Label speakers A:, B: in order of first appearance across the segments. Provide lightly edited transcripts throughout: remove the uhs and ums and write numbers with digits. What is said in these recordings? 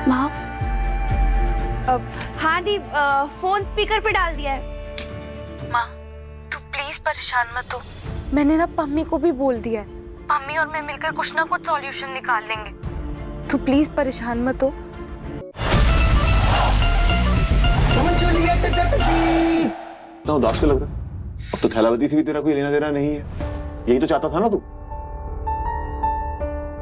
A: माँ। हाँ दी, phone speaker पे डाल दिया है।
B: माँ तू प्लीज परेशान मत हो।
A: मैंने ना पम्मी को भी बोल दिया है।
B: मम्मी और मैं मिलकर कुछ ना कुछ सॉल्यूशन निकाल लेंगे।
A: तू प्लीज परेशान मत हो।
C: इतना उदास क्यों लग रहा है? अब तो थैलावती से भी तेरा कोई लेना देना नहीं है। यही तो चाहता था ना तू।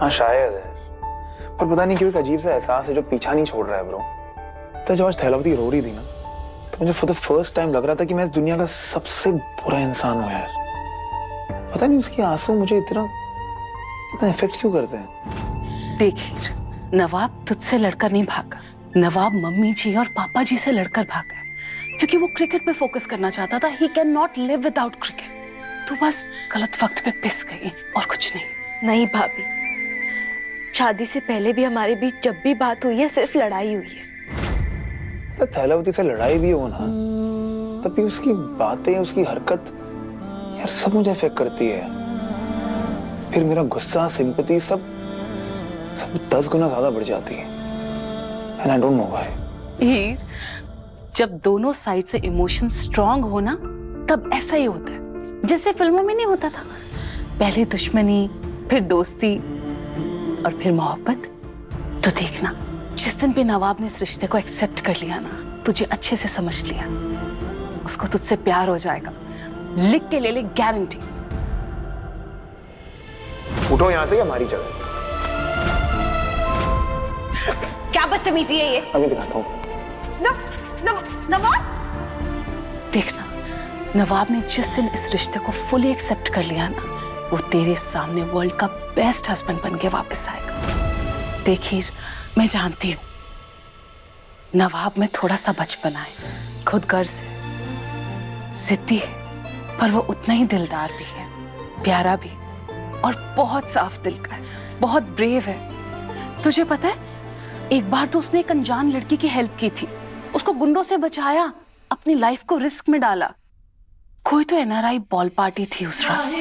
D: हाँ शायद है, पर पता नहीं क्यों एक अजीब सा एहसास है जो पीछा नहीं छोड़ रहा है ब्रो। तो जब आज थैलावती रो रही थी ना, तो मुझे फॉर द फर्स्ट टाइम लग रहा था कि मैं इस दुनिया का सबसे बुरा इंसान हूँ यार। पता नहीं उसके आंसू मुझे इतना इफेक्ट क्यों करते हैं।
B: देखिए नवाब तुझसे लड़कर नहीं भागा, नवाब मम्मी जी और पापा जी से लड़कर भागा है क्योंकि वो क्रिकेट पे फोकस करना चाहता था। He can not live without cricket. तो बस गलत वक्त पे पिस गई और कुछ नहीं।
A: नहीं भाभी, शादी से पहले भी हमारे बीच जब भी बात हुई है सिर्फ लड़ाई हुई है।
D: तो थैलावती से लड़ाई भी हो ना, तब भी उसकी बातें, उसकी हरकत यार सब मुझे इफेक्ट करती है। फिर मेरा गुस्सा, सिंपैथी सब 10 गुना ज्यादा बढ़ जाती है। And I don't know why.
B: Heer, जब दोनों साइड से इमोशन स्ट्रांग हो ना, तब ऐसा ही होता है जैसे फिल्मों में नहीं होता था। पहले दुश्मनी, फिर दोस्ती और फिर मोहब्बत। तो देखना, जिस दिन भी नवाब ने इस रिश्ते को एक्सेप्ट कर लिया ना, तुझे अच्छे से समझ लिया, उसको तुझसे प्यार हो जाएगा। लिख के ले ले, गारंटी।
D: उठो यहाँ से या हमारी जगह।
A: क्या बदतमीजी है ये?
D: अभी दिखाता हूँ।
A: नवाब,
B: देखना, नवाब ने जिस दिन इस रिश्ते को फुली एक्सेप्ट कर लिया ना, वो तेरे सामने वर्ल्ड का बेस्ट हस्बैंड बन के वापस आएगा। देखिए, मैं जानती हूँ नवाब में थोड़ा सा बचपना है, खुद गर्ज है, जिद्दी है, पर वो उतना ही दिलदार भी है, प्यारा भी, और बहुत साफ दिल का है, बहुत ब्रेव है। तुझे पता है, एक बार तो उसने एक अनजान लड़की की हेल्प की थी, उसको गुंडों से बचाया, अपनी लाइफ को रिस्क में डाला। कोई तो एनआरआई बॉल पार्टी थी उस रात।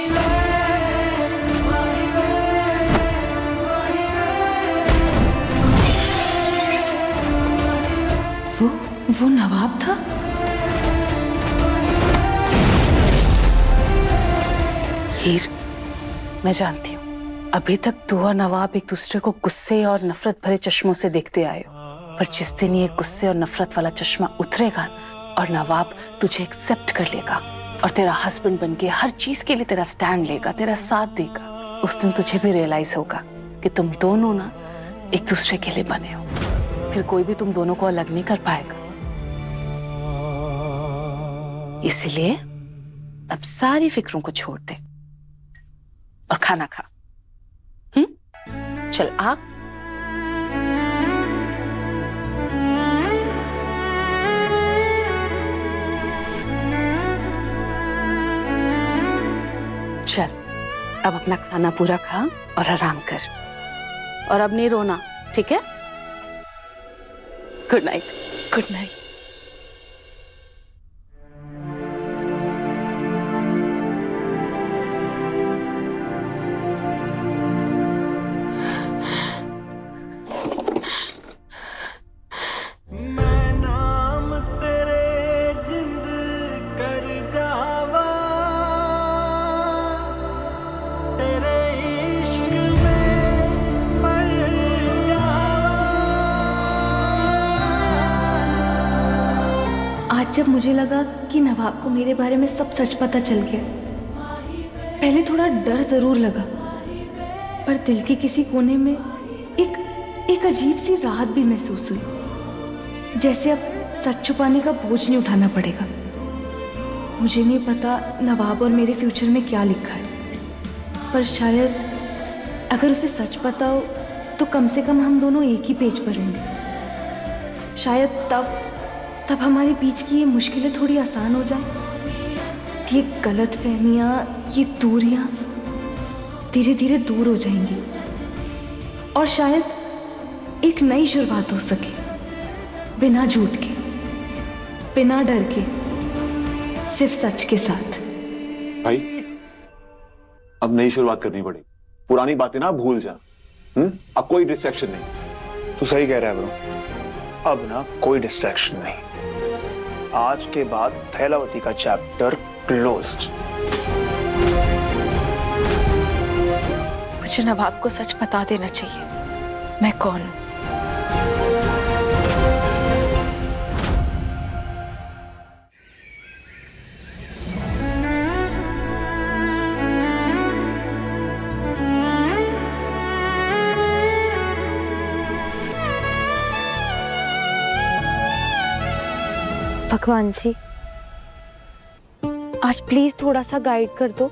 B: वो नवाब था। हीर, मैं जानती हूँ अभी तक तू और नवाब एक दूसरे को गुस्से और नफरत भरे चश्मों से देखते आए हो, पर जिस दिन ये गुस्से और नफरत वाला चश्मा उतरेगा और नवाब तुझे एक्सेप्ट कर लेगा और तेरा हस्बैंड बनके हर चीज के लिए तेरा स्टैंड लेगा, तेरा साथ देगा, उस दिन तुझे भी रियलाइज होगा कि तुम दोनों ना एक दूसरे के लिए बने हो। फिर कोई भी तुम दोनों को अलग नहीं कर पाएगा। इसलिए अब सारी फिक्रों को छोड़ दे और खाना खा। चल आ। चल अब अपना खाना पूरा खा और आराम कर, और अब नहीं रोना, ठीक है? Good night. Good night.
A: आज जब मुझे लगा कि नवाब को मेरे बारे में सब सच पता चल गया, पहले थोड़ा डर जरूर लगा, पर दिल के किसी कोने में एक अजीब सी राहत भी महसूस हुई, जैसे अब सच छुपाने का बोझ नहीं उठाना पड़ेगा। मुझे नहीं पता नवाब और मेरे फ्यूचर में क्या लिखा है, पर शायद अगर उसे सच पता हो तो कम से कम हम दोनों एक ही पेज पर होंगे। शायद तब हमारे बीच की ये मुश्किलें थोड़ी आसान हो जाए। ये गलतफहमियां, ये दूरियां धीरे धीरे दूर हो जाएंगी और शायद एक नई शुरुआत हो सके, बिना झूठ के, बिना डर के, सिर्फ सच के साथ।
C: भाई, अब नई शुरुआत करनी पड़ेगी। पुरानी बातें ना भूल जा। अब कोई डिस्ट्रैक्शन नहीं।
D: तू सही कह रहा है ब्रो। अब ना कोई डिस्ट्रैक्शन नहीं। आज के बाद थैलावती का चैप्टर क्लोज्ड।
B: मुझे नवाब को सच बता देना चाहिए मैं कौन हूं।
A: भगवान जी, आज प्लीज थोड़ा सा गाइड कर दो।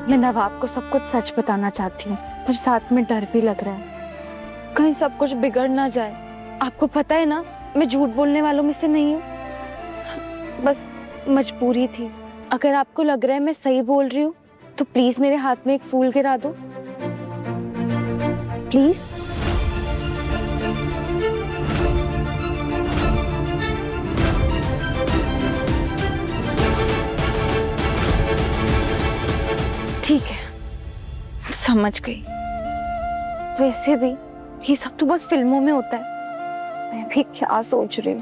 A: मैं नवाब को सब कुछ सच बताना चाहती हूँ, पर साथ में डर भी लग रहा है कहीं सब कुछ बिगड़ ना जाए। आपको पता है ना, मैं झूठ बोलने वालों में से नहीं हूँ, बस मजबूरी थी। अगर आपको लग रहा है मैं सही बोल रही हूँ तो प्लीज मेरे हाथ में एक फूल गिरा दो, प्लीज। ठीक है, समझ गई। वैसे भी ये सब तो बस फिल्मों में होता है, मैं भी क्या सोच रही हूँ।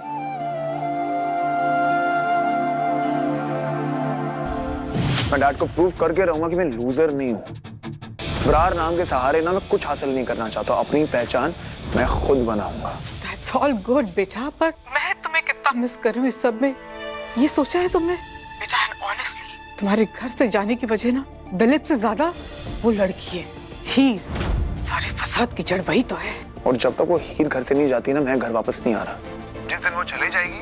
D: मैं डैड को प्रूव करके रहूंगा कि मैं लूजर नहीं हूँ। ब्रार नाम के सहारे ना मैं कुछ हासिल नहीं करना चाहता। अपनी पहचान मैं खुद बनाऊंगा।
B: That's all good बेटा, पर मैं तुम्हें कितना मिस कर रही हूँ इस सब में। ये सोचा है तुमने बेटा? एंड ऑनेस्टली तुम्हारे घर से जाने की वजह ना दिलीप से ज्यादा वो लड़की है हीर। सारे फसाद की जड़ वही तो है।
D: और जब तक वो हीर घर से नहीं जाती ना, मैं घर वापस नहीं आ रहा। जिस दिन वो चले जाएगी,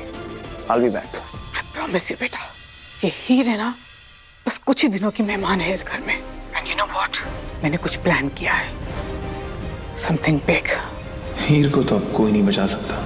D: I'll be back।
B: I promise you बेटा, ये हीर है ना बस कुछ ही दिनों की मेहमान है इस घर में। And you know what? मैंने कुछ प्लान किया है, something big।
D: हीर को तो अब कोई नहीं बचा सकता।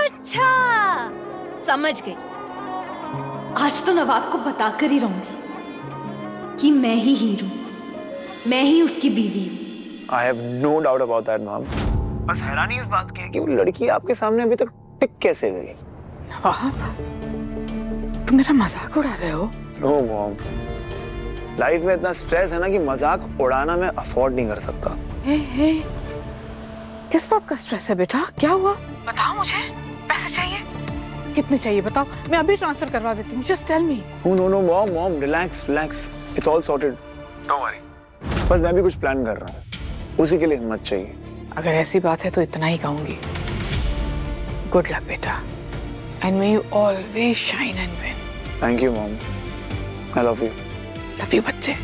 A: अच्छा, समझ गई। आज तो नवाब को बताकर ही रहूंगी कि मैं ही हीर हूं, मैं ही उसकी बीवी हूं।
D: I have no doubt about that, mom। बस हैरानी इस बात की है कि वो लड़की आपके सामने अभी तक टिक कैसे गई?
B: नवाब, तुम मेरा मजाक उड़ा रहे हो?
D: No, mom। लाइफ में इतना स्ट्रेस है ना कि मजाक उड़ाना मैं अफोर्ड नहीं कर सकता।
B: हे, किस बात का स्ट्रेस है बेटा? क्या हुआ? बताओ मुझे। पैसे चाहिए? कितने चाहिए बताओ, मैं अभी ट्रांसफर करवा देती हूँ। Just tell me.
D: No, mom, relax। It's all sorted। Don't worry। बस मैं भी कुछ प्लान कर रहा हूँ, उसी के लिए हिम्मत चाहिए।
B: अगर ऐसी बात है तो इतना ही कहूंगी। गुड लक बेटा, and may you always shine and win.
D: Thank you, mom। I love you।
B: Love you बच्चे।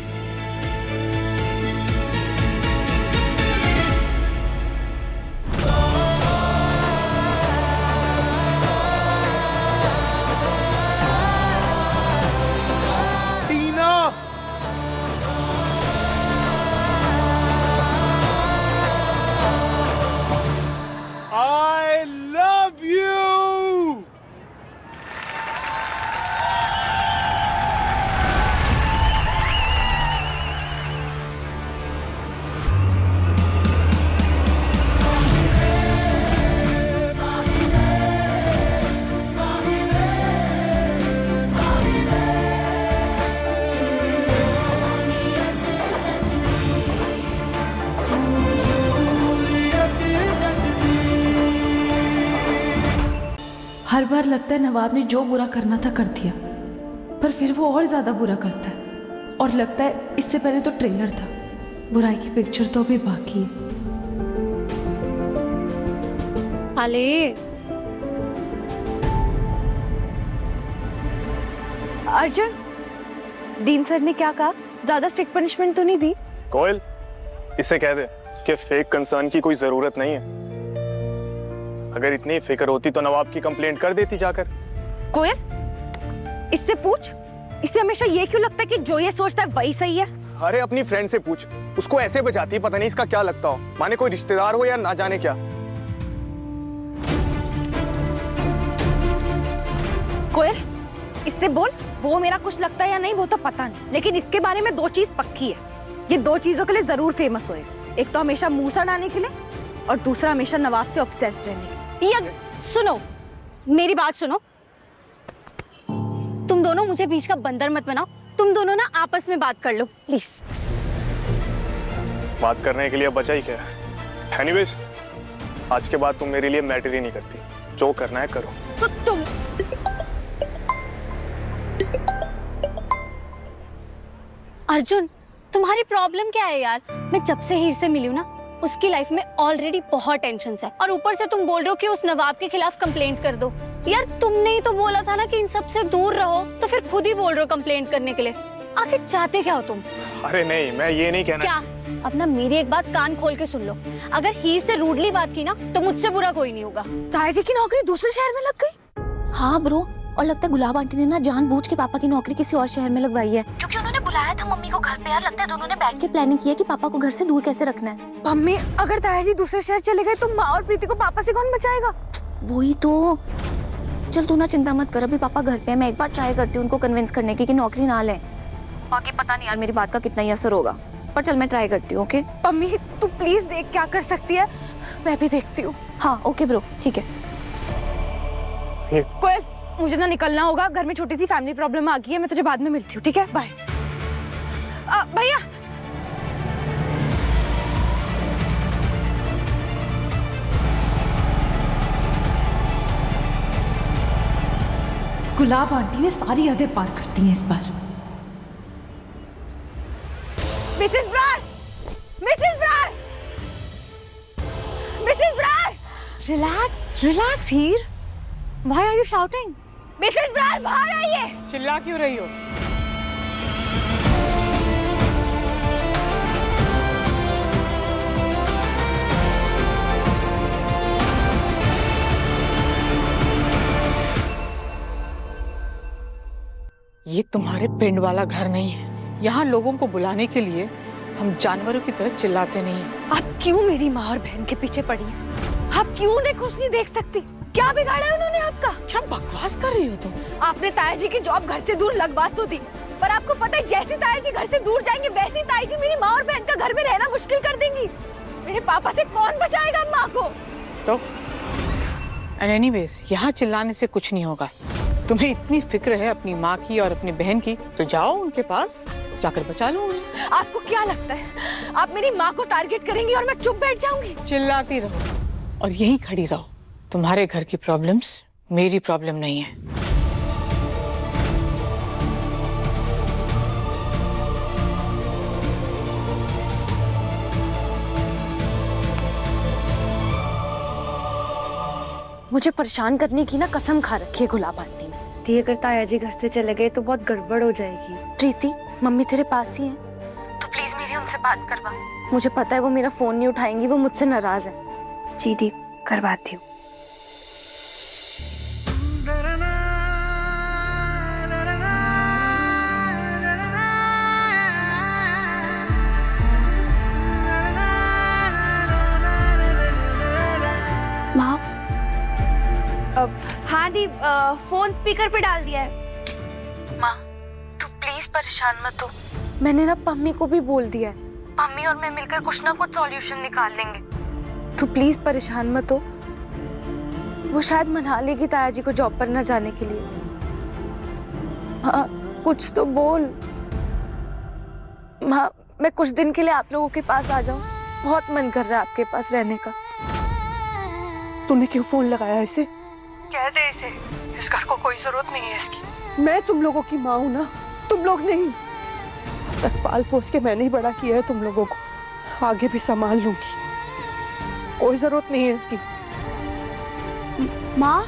E: I love you!
A: हर बार लगता है नवाब ने जो बुरा करना था कर दिया, पर फिर वो और ज्यादा बुरा करता है। और लगता है इससे पहले तो ट्रेलर था, बुराई की पिक्चर तो अभी बाकी है।
F: अले अर्जुन, डीन सर ने क्या कहा? ज्यादा स्ट्रिक्ट पनिशमेंट तो नहीं दी?
E: कोयल, इसे कह दे इसके फेक कंसर्न की कोई जरूरत नहीं है। अगर इतनी फिक्र होती तो नवाब की कंप्लेंट कर देती जाकर।
F: कोयल, इससे पूछ, इससे हमेशा ये क्यों लगता है कि जो ये सोचता है वही सही है?
E: अरे अपनी फ्रेंड से पूछ, उसको ऐसे बचाती है, पता नहीं इसका क्या लगता हो, माने कोई रिश्तेदार हो या ना जाने क्या।
F: कोयल, इससे बोल, वो मेरा कुछ लगता है या नहीं वो तो पता नहीं, लेकिन इसके बारे में 2 चीज पक्की है। ये 2 चीजों के लिए जरूर फेमस होएगा। एक तो हमेशा मुंह सड़ाने के लिए, और दूसरा हमेशा नवाब से ऑब्सेस्ड रहने के लिए।
G: या सुनो, मेरी बात सुनो, तुम दोनों मुझे बीच का बंदर मत बनाओ। तुम दोनों ना आपस में बात कर लो प्लीज।
E: बात करने के लिए बचा ही क्या है? एनीवेज, आज के बाद तुम मेरे लिए मैटर ही नहीं करती। जो करना है करो।
G: तो तुम अर्जुन, तुम्हारी प्रॉब्लम क्या है यार? मैं जब से हीर से मिली हूँ ना, उसकी लाइफ में ऑलरेडी बहुत टेंशन है, और ऊपर से तुम बोल रहे हो कि उस नवाब के खिलाफ कंप्लेंट कर दो। यार तुमने ही तो बोला था ना कि इन सब से दूर रहो, तो फिर खुद ही बोल रहे हो कंप्लेंट करने के लिए। आखिर चाहते क्या हो तुम?
E: अरे नहीं, मैं ये नहीं कहना।
G: क्या? अब ना मेरी एक बात कान खोल के सुन लो, अगर हीर से रूडली बात की ना तो मुझसे बुरा कोई नहीं होगा।
F: ताया जी की नौकरी दूसरे शहर में लग गई?
H: हाँ ब्रो, और लगता है गुलाब आंटी ने ना जानबूझ के पापा की नौकरी किसी और शहर में लगवाई है, क्योंकि उन्होंने बुलाया था मम्मी को घर पे। यार लगता है दोनों ने बैठ के प्लानिंग की है कि पापा को घर से दूर कैसे रखना है।
F: मम्मी, अगर ताया जी दूसरे शहर चले गए तो माँ और प्रीति को पापा से कौन बचाएगा?
H: वही तो। चल तू ना चिंता मत कर, अभी पापा घर पे है, मैं एक बार ट्राई करती हूँ उनको कन्विंस करने की कि नौकरी ना लें। बाकी पता नहीं यार मेरी बात का कितना ही असर होगा, पर चल मैं ट्राई करती हूँ। ओके
F: मम्मी, तू प्लीज देख क्या कर सकती है, मैं भी देखती हूँ।
H: हाँ ओके ब्रो, ठीक है।
F: कोयल, मुझे ना निकलना होगा, घर में छोटी सी फैमिली प्रॉब्लम आ गई है, मैं तुझे बाद में मिलती हूँ, ठीक है? बाय। भैया,
A: गुलाब आंटी ने सारी हदें पार कर दी हैं इस बार।
F: Mrs Brar, Mrs Brar, Mrs Brar,
G: relax relax Heer, why are you shouting?
F: Mrs Brar बाहर आइए।
I: चिल्ला क्यों रही हो? ये तुम्हारे पिंड वाला घर नहीं है। यहाँ लोगों को बुलाने के लिए हम जानवरों की तरह चिल्लाते नहीं हैं।
F: आप क्यों मेरी माँ और बहन के पीछे पड़ी हैं? आप क्यों उन्हें खुश नहीं देख सकती? क्या बिगाड़ा है उन्होंने आपका?
I: क्या बकवास कर रही हो तुम?
F: आपने ताया जी की जॉब घर से दूर लगवा तो दी, पर आपको पता है जैसे ताया जी घर से दूर जाएंगे वैसे ताया जी मेरी माँ और बहन का घर में रहना मुश्किल कर देंगी। मेरे पापा से कौन बचाएगा माँ को?
I: तो एनीवेज, यहाँ चिल्लाने से कुछ नहीं होगा। तुम्हें इतनी फिक्र है अपनी माँ की और अपनी बहन की, तो जाओ उनके पास, जाकर बचा लो उन्हें।
F: आपको क्या लगता है आप मेरी माँ को टारगेट करेंगी और मैं चुप बैठ जाऊंगी?
I: चिल्लाती रहो और यहीं खड़ी रहो। तुम्हारे घर की प्रॉब्लम्स मेरी प्रॉब्लम नहीं है।
F: मुझे परेशान करने की ना कसम खा रखी है गुलाब आंटी ने। अगर ताया जी घर से चले गए तो बहुत गड़बड़ हो जाएगी।
H: प्रीति, मम्मी तेरे पास ही है, तो प्लीज मेरी उनसे बात करवा।
F: मुझे पता है वो मेरा फोन नहीं उठाएंगी, वो मुझसे नाराज है। जी दी, करवाती हूँ।
H: माँ,
F: हाँ दी, फोन स्पीकर पे डाल दिया है।
H: माँ तू प्लीज परेशान मत हो।
F: मैंने ना पम्मी को भी बोल दिया है,
H: मम्मी और मैं मिलकर कुछ ना कुछ सॉल्यूशन निकाल लेंगे।
F: तू प्लीज परेशान मत हो। वो शायद मना लेगी ताया जी को जॉब पर न जाने के लिए। हाँ, कुछ तो बोल। माँ, मैं कुछ दिन के लिए आप लोगों के पास आ जाऊं, बहुत मन कर रहा है आपके पास रहने का।
I: तूने क्यों फोन लगाया इसे?
J: कह दे इसे, इस घर को कोई जरूरत नहीं है इसकी। मैं तुम लोगों की माँ हूं ना, तुम लोग नहीं। अब तक पाल पोस के मैंने ही बड़ा किया है तुम लोगों को, आगे भी संभाल लूंगी। कोई जरूरत नहीं है इसकी।
F: माँ,